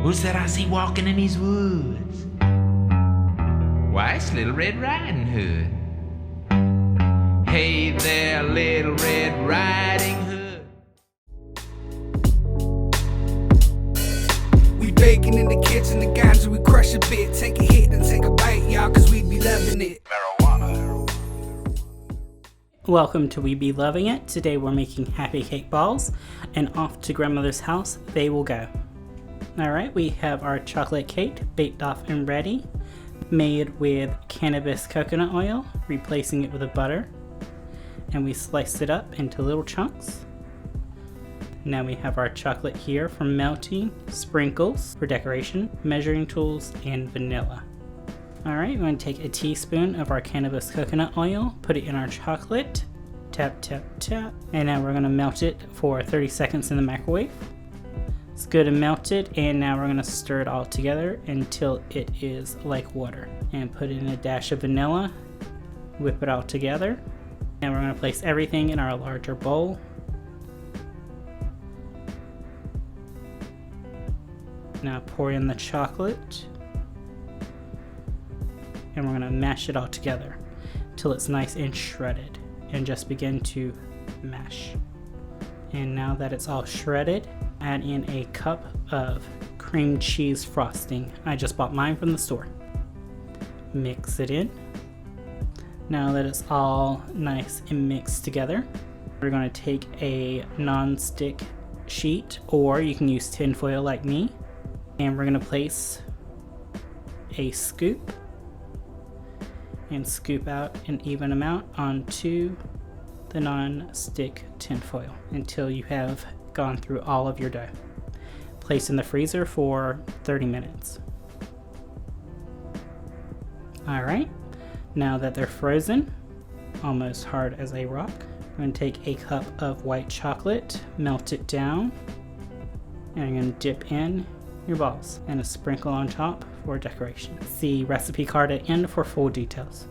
Who's that I see walking in these woods? Why, it's Little Red Riding Hood. Hey there, Little Red Riding Hood. We baking in the kitchen, the ganja we crush a bit. Take a hit and take a bite, y'all, cause we be loving it. Welcome to We Be Loving It. Today we're making happy cake balls, and off to grandmother's house they will go. Alright, we have our chocolate cake baked off and ready, made with cannabis coconut oil, replacing it with a butter, and we sliced it up into little chunks. Now we have our chocolate here for melting, sprinkles for decoration, measuring tools, and vanilla. Alright, we're going to take a teaspoon of our cannabis coconut oil, put it in our chocolate, tap, tap, tap, and now we're going to melt it for 30 seconds in the microwave. It's good and melted, and now we're going to stir it all together until it is like water. And put in a dash of vanilla, whip it all together. And we're going to place everything in our larger bowl. Now pour in the chocolate. And we're going to mash it all together till it's nice and shredded, and just begin to mash. And now that it's all shredded, add in a cup of cream cheese frosting. I just bought mine from the store. Mix it in. Now that it's all nice and mixed together, we're going to take a non-stick sheet, or you can use tin foil like me, and we're going to place a scoop and scoop out an even amount onto the non-stick tin foil until you have gone through all of your dough. Place in the freezer for 30 minutes. Alright, now that they're frozen, almost hard as a rock, I'm going to take a cup of white chocolate, melt it down, and I'm going to dip in your balls and a sprinkle on top for decoration. See recipe card at end for full details.